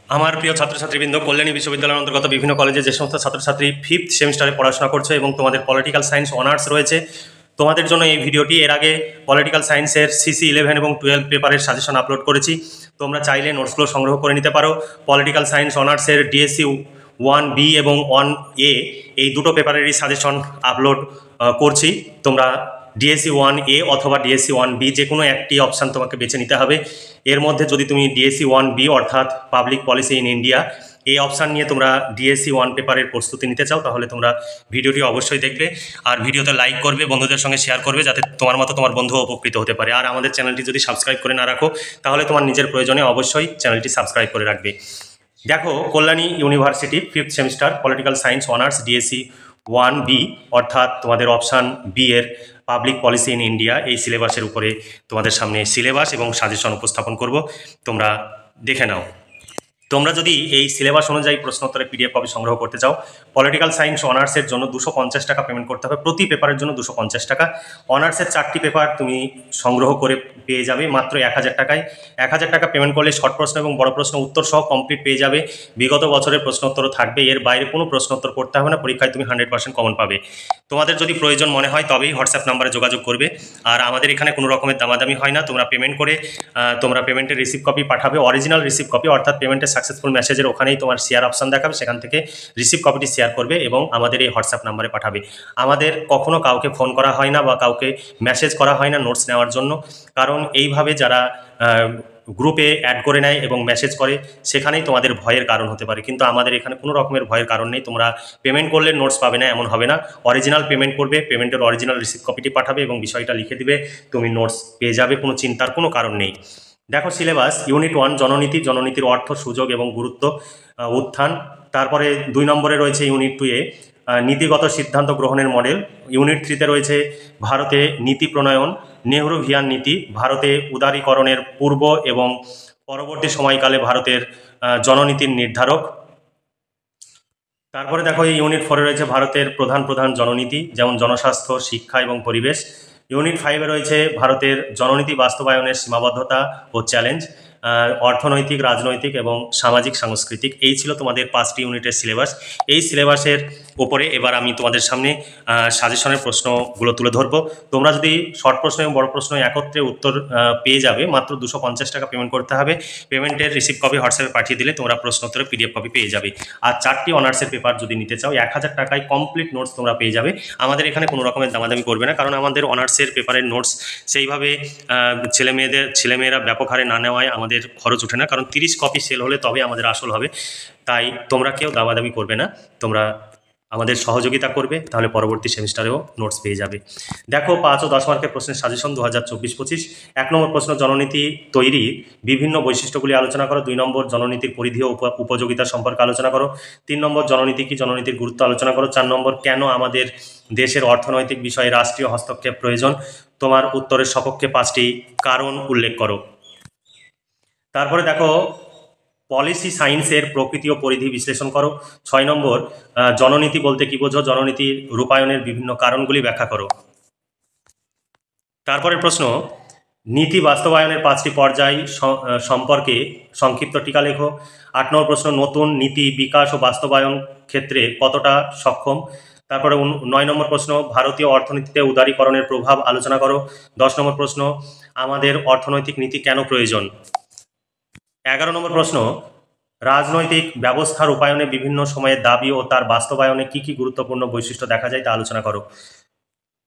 আমার প্রিয় ছাত্রছাত্রীবৃন্দ, কল্যাণী বিশ্ববিদ্যালয়ের অন্তর্গত বিভিন্ন কলেজে যে সমস্ত ছাত্রছাত্রী 5th সেমিস্টারে পড়াশোনা করছে এবং তোমাদের পলিটিক্যাল সায়েন্স অনার্স রয়েছে, তোমাদের জন্য এই ভিডিওটি। এর আগে পলিটিক্যাল সায়েন্সের সিসি 11 এবং 12 পেপারের সাজেশন আপলোড করেছি। তোমরা চাইলে নোটসগুলো সংগ্রহ করে নিতে পারো। পলিটিক্যাল সায়েন্স অনার্সের ডিএসসি 1B এবং 1A এই দুটো পেপারেরই সাজেশন আপলোড করছি। তোমরা ডিএসসি 1A অথবা ডিএসসি 1B যে কোনো একটি অপশান তোমাকে বেছে নিতে হবে। এর মধ্যে যদি তুমি ডিএসসি 1B অর্থাৎ পাবলিক পলিসি ইন ইন্ডিয়া এই অপশান নিয়ে তোমরা ডিএসসি 1 পেপারের প্রস্তুতি নিতে চাও, তাহলে তোমরা ভিডিওটি অবশ্যই দেখবে আর ভিডিওতে লাইক করবে, বন্ধুদের সঙ্গে শেয়ার করবে, যাতে তোমার মতো তোমার বন্ধু উপকৃত হতে পারে। আর আমাদের চ্যানেলটি যদি সাবস্ক্রাইব করে না রাখো, তাহলে তোমার নিজের প্রয়োজনে অবশ্যই চ্যানেলটি সাবস্ক্রাইব করে রাখবে। দেখো, Kalyani university 5th semester political science honours DSC 1B অর্থাৎ তোমাদের অপশান বি এর পাবলিক পলিসি ইন ইন্ডিয়া এই সিলেবাসের উপরে তোমাদের সামনে সিলেবাস এবং সাজেশন উপস্থাপন করব। তোমরা দেখে নাও। তোমরা যদি এই সিলেবাস অনুযায়ী প্রশ্নোত্তরের পিডিএফ কপি সংগ্রহ করতে চাও, পলিটিক্যাল সায়েন্স অনার্সের জন্য 250 টাকা পেমেন্ট করতে হবে। প্রতি পেপারের জন্য 250 টাকা। অনার্সের 4টি পেপার তুমি সংগ্রহ করে পেয়ে যাবে মাত্র 1000 টাকায়। 1000 টাকা পেমেন্ট করলে শর্ট প্রশ্ন এবং বড় প্রশ্ন উত্তর সহ কমপ্লিট পেয়ে যাবে। বিগত বছরের প্রশ্নোত্তরও থাকবে, এর বাইরে কোনো প্রশ্নোত্তর পড়তে হবে না। পরীক্ষায় তুমি 100% কমন পাবে। তোমাদের যদি প্রয়োজন মনে হয় তবেই হোয়াটসঅ্যাপ নাম্বারে যোগাযোগ করবে। আর আমাদের এখানে কোনো রকমের দামাদামি হয় না। তোমরা পেমেন্ট করে তোমরা পেমেন্টের রিসিভ কপি পাঠাবে, অরিজিনাল রিসিভ কপি, অর্থাৎ পেমেন্টের সাকসেসফুল মেসেজের ওখানেই তোমার শেয়ার অপশান দেখাবে, সেখান থেকে রিসিভ কপিটি শেয়ার করবে এবং আমাদের এই হোয়াটসঅ্যাপ নাম্বারে পাঠাবে। আমাদের কখনো কাউকে ফোন করা হয় না বা কাউকে মেসেজ করা হয় না নোটস নেওয়ার জন্য, কারণ এইভাবে যারা গ্রুপে অ্যাড করে নেয় এবং মেসেজ করে সেখানেই তোমাদের ভয়ের কারণ হতে পারে। কিন্তু আমাদের এখানে কোনো রকমের ভয়ের কারণ নেই। তোমরা পেমেন্ট করলে নোটস পাবে না এমন হবে না। অরিজিনাল পেমেন্ট করবে, পেমেন্টের অরিজিনাল রিসিভ কপিটি পাঠাবে এবং বিষয়টা লিখে দিবে, তুমি নোটস পেয়ে যাবে। কোনো চিন্তার কোনো কারণ নেই। দেখো সিলেবাস, ইউনিট 1 জননীতি, জননীতির অর্থ, সুযোগ এবং গুরুত্ব, উত্থান। তারপরে 2 নম্বরে রয়েছে ইউনিট 2-এ নীতিগত সিদ্ধান্ত গ্রহণের মডেল। ইউনিট 3-তে রয়েছে ভারতে নীতি প্রণয়ন, নেহরুভিয়ান নীতি, ভারতে উদারীকরণের পূর্ব এবং পরবর্তী সময়কালে ভারতের জননীতির নির্ধারক। তারপরে দেখো এই ইউনিট 4-এ রয়েছে ভারতের প্রধান প্রধান জননীতি, যেমন জনস্বাস্থ্য, শিক্ষা এবং পরিবেশ। ইউনিট 5-এ রয়েছে ভারতের জননীতি বাস্তবায়নের সীমাবদ্ধতা ও চ্যালেঞ্জ, অর্থনৈতিক, রাজনৈতিক এবং সামাজিক সাংস্কৃতিক। এই ছিল তোমাদের 5টি ইউনিটের সিলেবাস। এই সিলেবাসের ওপরে এবার আমি তোমাদের সামনে সাজেশনের প্রশ্নগুলো তুলে ধরবো। তোমরা যদি শর্ট প্রশ্ন এবং বড় প্রশ্ন একত্রে উত্তর পেয়ে যাবে, মাত্র 250 টাকা পেমেন্ট করতে হবে। পেমেন্টের রিসিভ কপি হোয়াটসঅ্যাপে পাঠিয়ে দিলে তোমরা প্রশ্নোত্তরের পিডিএফ কপি পেয়ে যাবে। আর 4টি অনার্সের পেপার যদি নিতে চাও 1000 টাকায় কমপ্লিট নোটস তোমরা পেয়ে যাবে। আমাদের এখানে কোনো রকমের দামাদামি করবে না, কারণ আমাদের অনার্সের পেপারের নোটস সেইভাবে ছেলেমেয়েরা ব্যাপক হারে না নেওয়ায় আমাদের খরচ ওঠে না, কারণ 30 কপি সেল হলে তবে আমাদের আসল হবে। তাই তোমরা কেউ দামাদামি করবে না, তোমরা আমাদের সহযোগিতা করবে, তাহলে পরবর্তী সেমিস্টারেও নোটস পেয়ে যাবে। দেখো 5 ও 10 মার্কের প্রশ্নের সাজেশন 2024-25। 1 নম্বর প্রশ্ন, জননীতি তৈরি বিভিন্ন বৈশিষ্ট্যগুলি আলোচনা করো। 2 নম্বর, জননীতির পরিধি ও উপযোগিতা সম্পর্কে আলোচনা করো। 3 নম্বর, জননীতি কি, জননীতির গুরুত্ব আলোচনা করো। 4 নম্বর, কেন আমাদের দেশের অর্থনৈতিক বিষয়ে রাষ্ট্রীয় হস্তক্ষেপ প্রয়োজন। তোমার উত্তরের সপক্ষে 5টি কারণ উল্লেখ করো। তারপরে দেখো পলিসি সায়েন্সের প্রকৃতি ও পরিধি বিশ্লেষণ করো। 6 নম্বর, জননীতি বলতে কি বোঝো, জননীতির রূপায়ণের বিভিন্ন কারণগুলি ব্যাখ্যা করো। তারপরের প্রশ্ন, নীতি বাস্তবায়নের 5টি পর্যায় সম্পর্কে সংক্ষিপ্ত টিকা লেখো। 8 নম্বর প্রশ্ন, নতুন নীতি বিকাশ ও বাস্তবায়ন ক্ষেত্রে কতটা সক্ষম। তারপরে 9 নম্বর প্রশ্ন, ভারতীয় অর্থনীতিতে উদারীকরণের প্রভাব আলোচনা করো। 10 নম্বর প্রশ্ন, আমাদের অর্থনৈতিক নীতি কেন প্রয়োজন। 11 নম্বর প্রশ্ন, রাজনৈতিক ব্যবস্থা রূপায়ণে বিভিন্ন সময়ের দাবি ও তার বাস্তবায়নে কি কি গুরুত্বপূর্ণ বৈশিষ্ট্য দেখা যায় তা আলোচনা করো।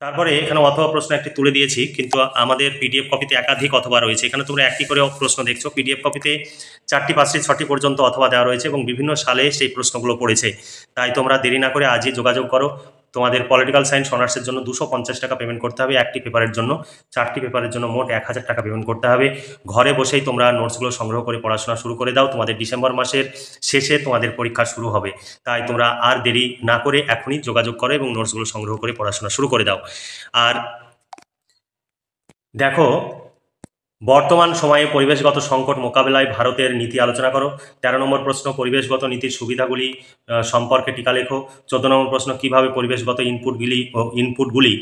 তারপরে এখানে অথবা প্রশ্ন একটি তুলে দিয়েছি, কিন্তু আমাদের পিডিএফ কপিতে একাধিক অথবা রয়েছে। এখানে তোমরা একটি করে প্রশ্ন দেখছো, পিডিএফ কপিতে 4টি 5টি 6টি পর্যন্ত অথবা দেওয়া রয়েছে এবং বিভিন্ন সালে সেই প্রশ্নগুলো পড়েছে। তাই তোমরা দেরি না করে আজই যোগাযোগ করো। তোমাদের পলিটিক্যাল সায়েন্স অনার্সের জন্য 250 টাকা পেমেন্ট করতে হবে একটি পেপারের জন্য। 4টি পেপারের জন্য মোট 1000 টাকা পেমেন্ট করতে হবে। ঘরে বসেই তোমরা নোটসগুলো সংগ্রহ করে পড়াশোনা শুরু করে দাও। তোমাদের ডিসেম্বর মাসের শেষে তোমাদের পরীক্ষা শুরু হবে, তাই তোমরা আর দেরি না করে এখনই যোগাযোগ করো এবং নোটসগুলো সংগ্রহ করে পড়াশোনা শুরু করে দাও। আর দেখো, বর্তমান সময়ে পরিবেশগত সংকট মোকাবেলায় ভারতের নীতি আলোচনা করো। 13 নম্বর প্রশ্ন, পরিবেশগত নীতির সুবিধাগুলি সম্পর্কে টিকা লেখো। 14 নম্বর প্রশ্ন, কিভাবে পরিবেশগত ইনপুটগুলি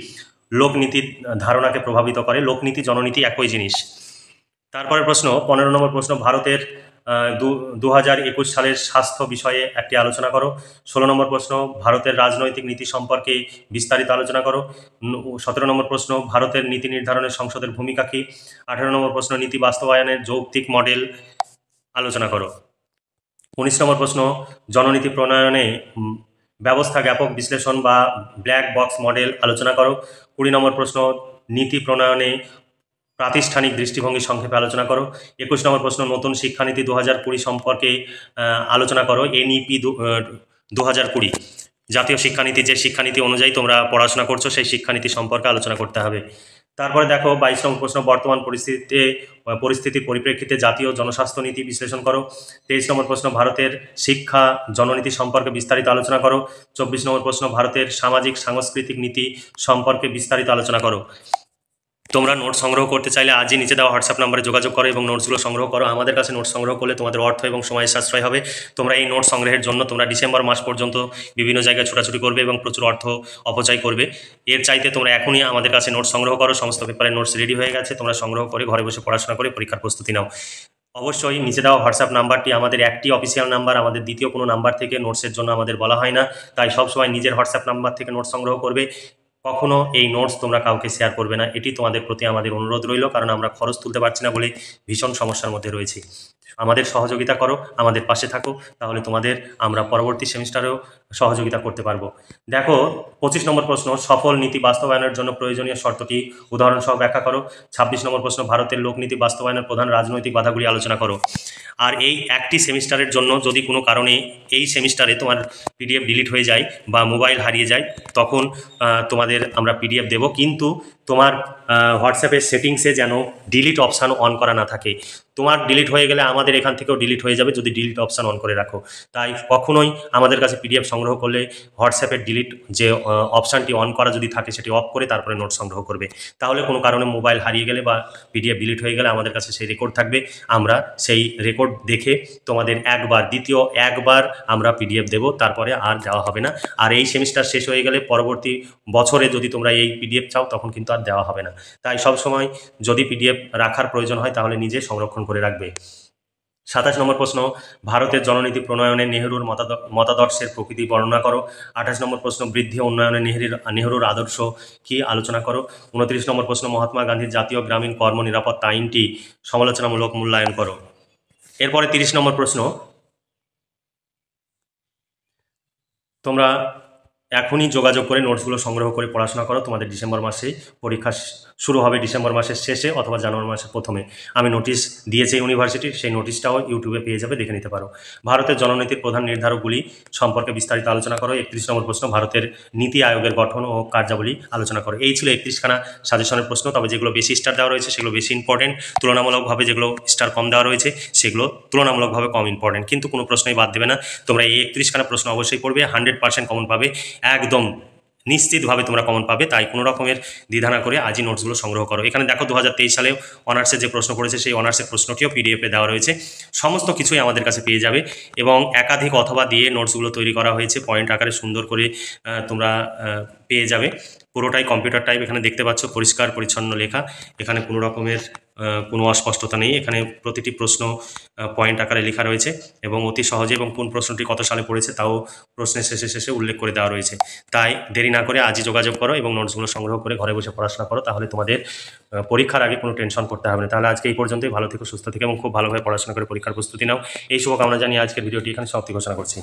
লোকনীতির ধারণাকে প্রভাবিত করে। লোকনীতি জননীতি একই জিনিস। তারপরে প্রশ্ন 15 নম্বর প্রশ্ন, ভারতের 2021 সালের স্বাস্থ্য বিষয়ে একটি আলোচনা করো। 16 নম্বর প্রশ্ন, ভারতের রাজনৈতিক নীতি সম্পর্কে বিস্তারিত আলোচনা করো। 17 নম্বর প্রশ্ন, ভারতের নীতি নির্ধারণে সংসদের ভূমিকা কী। 18 নম্বর প্রশ্ন, নীতি বাস্তবায়নের যৌক্তিক মডেল আলোচনা করো। 19 নম্বর প্রশ্ন, জননীতি প্রণয়নে ব্যবস্থা জ্ঞাপক বিশ্লেষণ বা ব্ল্যাক বক্স মডেল আলোচনা করো। 20 নম্বর প্রশ্ন, নীতি প্রণয়নে প্রাতিষ্ঠানিক দৃষ্টিভঙ্গি সংক্ষেপে আলোচনা করো। 21 নম্বর প্রশ্ন, নতুন শিক্ষানীতি 2020 সম্পর্কে আলোচনা করো। NEP 2020 জাতীয় শিক্ষানীতি, যে শিক্ষানীতি অনুযায়ী তোমরা পড়াশোনা করছো সেই শিক্ষানীতি সম্পর্কে আলোচনা করতে হবে। তারপরে দেখো 22 নম্বর প্রশ্ন, বর্তমান পরিস্থিতির পরিপ্রেক্ষিতে জাতীয় জনস্বাস্থ্য নীতি বিশ্লেষণ করো। 23 নম্বর প্রশ্ন, ভারতের শিক্ষা জননীতি সম্পর্কে বিস্তারিত আলোচনা করো। 24 নম্বর প্রশ্ন, ভারতের সামাজিক সাংস্কৃতিক নীতি সম্পর্কে বিস্তারিত আলোচনা করো। তোমরা নোটস সংগ্রহ করতে চাইলে আজই নিচে দেওয়া হোয়াটসঅ্যাপ নাম্বারে যোগাযোগ করো এবং নোটসগুলো সংগ্রহ করো। আমাদের কাছে নোটস সংগ্রহ করলে তোমাদের অর্থ এবং সময় সাশ্রয় হবে। তোমরা এই নোটস সংগ্রহের জন্য তোমরা ডিসেম্বর মাস পর্যন্ত বিভিন্ন জায়গায় ছোটাছুটি করবে এবং প্রচুর অর্থ অপচয় করবে। এর চাইতে তোমরা এখনই আমাদের কাছে নোটস সংগ্রহ করো। সমস্ত পেপারের নোটস রেডি হয়ে গেছে, তোমরা সংগ্রহ করে ঘরে বসে পড়াশোনা করে পরীক্ষার প্রস্তুতি নাও। অবশ্যই নিচে দেওয়া হোয়াটসঅ্যাপ নাম্বারটি আমাদের একটি অফিসিয়াল নাম্বার, আমাদের দ্বিতীয় কোনো নাম্বার থেকে নোটসের জন্য আমাদের বলা হয় না। তাই সবসময় নিজের হোয়াটসঅ্যাপ নাম্বার থেকে নোটস সংগ্রহ করবে। কখনো এই নোটস তোমরা কাউকে শেয়ার করবে না, এটি তোমাদের প্রতি আমাদের অনুরোধ রইল, কারণ আমরা খরচ তুলতে পারছি না বলে ভীষণ সমস্যার মধ্যে রয়েছি। আমাদের সহযোগিতা করো, আমাদের পাশে থাকো, তাহলে তোমাদের আমরা পরবর্তী সেমিস্টারেও সহযোগিতা করতে পারবো। দেখো 25 নম্বর প্রশ্ন, সফল নীতি বাস্তবায়নের জন্য প্রয়োজনীয় শর্তটি উদাহরণ সহ ব্যাখ্যা করো। 26 নম্বর প্রশ্ন, ভারতের লোকনীতি বাস্তবায়নের প্রধান রাজনৈতিক বাধাগুলি আলোচনা করো। আর এই একটি সেমিস্টারের জন্য যদি কোনো কারণে এই সেমিস্টারে তোমার PDF ডিলিট হয়ে যায় বা মোবাইল হারিয়ে যায়, তখন তোমাদের আমরা PDF দেব, কিন্তু তোমার হোয়াটসঅ্যাপের সেটিংসে যেন ডিলিট অপশান অন করা না থাকে। তোমার ডিলিট হয়ে গেলে আমাদের এখান থেকেও ডিলিট হয়ে যাবে যদি ডিলিট অপশান অন করে রাখো। তাই কখনোই আমাদের কাছে PDF সংগ্রহ করলে হোয়াটসঅ্যাপের ডিলিট যে অপশানটি অন করা যদি থাকে সেটি অফ করে তারপরে নোট সংগ্রহ করবে। তাহলে কোনো কারণে মোবাইল হারিয়ে গেলে বা PDF ডিলিট হয়ে গেলে আমাদের কাছে সেই রেকর্ড থাকবে, আমরা সেই রেকর্ড দেখে তোমাদের দ্বিতীয় একবার আমরা PDF দেব, তারপরে আর দেওয়া হবে না। আর এই সেমিস্টার শেষ হয়ে গেলে পরবর্তী বছরে যদি তোমরা এই PDF চাও তখন কিন্তু আর দেওয়া হবে না। তাই সবসময় যদি PDF রাখার প্রয়োজন হয় তাহলে নিজে সংরক্ষণ করে রাখবে। 27 নম্বর প্রশ্ন, ভারতের জননীতি প্রণয়নে নেহরুর মতাদর্শের প্রকৃতি বর্ণনা করো। 28 নম্বর প্রশ্ন, বৃদ্ধি উন্নয়নে নেহরুর আদর্শ কি আলোচনা করো। 29 নম্বর প্রশ্ন, মহাত্মা গান্ধীর জাতীয় গ্রামীণ কর্ম নিরাপত্তা আইনটি সমালোচনামূলক মূল্যায়ন করো। এরপরে 30 নম্বর প্রশ্ন, তোমরা এখনই যোগাযোগ করে নোটসগুলো সংগ্রহ করে পড়াশোনা করো। তোমাদের ডিসেম্বর মাসেই পরীক্ষা শুরু হবে, ডিসেম্বর মাসের শেষে অথবা জানুয়ারি মাসের প্রথমে। আমি নোটিশ দিয়েছি ইউনিভার্সিটির, সেই নোটিশটাও ইউটিউবে পেয়ে যাবে, দেখে নিতে পারো। ভারতের জননীতির প্রধান নির্ধারকগুলি সম্পর্কে বিস্তারিত আলোচনা করো। 31 নম্বর প্রশ্ন, ভারতের নীতি আয়োগের গঠন ও কার্যাবলী আলোচনা করো। এই ছিল 31খানা সাজেশনের প্রশ্ন, তবে যেগুলো বেশি স্টার দেওয়া রয়েছে সেগুলো বেশি ইম্পর্টেন্ট, তুলনামূলকভাবে যেগুলো স্টার কম দেওয়া রয়েছে সেগুলো তুলনামূলকভাবে কম ইম্পর্টেন্ট, কিন্তু কোনো প্রশ্নই বাদ দেবে না। তোমরা এই 31খানা প্রশ্ন অবশ্যই পড়বে, 100% কমন পাবে, একদম নিশ্চিতভাবে তোমরা কমন পাবে। তাই কোনো রকমের দ্বিধা না করে আজই নোটসগুলো সংগ্রহ করো। এখানে দেখো 2023 সালে অনার্সের যে প্রশ্ন পড়েছে সেই অনার্সের প্রশ্নটিও PDF-এ দেওয়া রয়েছে। সমস্ত কিছুই আমাদের কাছে পেয়ে যাবে এবং একাধিক অথবা দিয়ে নোটসগুলো তৈরি করা হয়েছে, পয়েন্ট আকারে সুন্দর করে তোমরা পেয়ে যাবে। পুরোটাই কম্পিউটার টাইপ, এখানে দেখতে পাচ্ছ পরিষ্কার পরিচ্ছন্ন লেখা, এখানে কোনো রকমের কোনো অস্পষ্টতা নেই। এখানে প্রতিটি প্রশ্ন পয়েন্ট আকারে লেখা রয়েছে এবং অতি সহজে, এবং কোন প্রশ্নটি কত সালে পড়েছে তাও প্রশ্নের শেষে উল্লেখ করে দেওয়া রয়েছে। তাই দেরি না করে আজই যোগাযোগ করো এবং নোটসগুলো সংগ্রহ করে ঘরে বসে পড়াশোনা করো, তাহলে তোমাদের পরীক্ষার আগে কোনো টেনশন করতে হবে না। তাহলে আজকে এই পর্যন্তই, ভালো থেকো, সুস্থ থেকে এবং খুব ভালোভাবে পড়াশোনা করে পরীক্ষার প্রস্তুতি নাও। এই শুভকামনা জানিয়ে আজকের ভিডিওটি এখানে সমাপ্তি ঘোষণা করছি।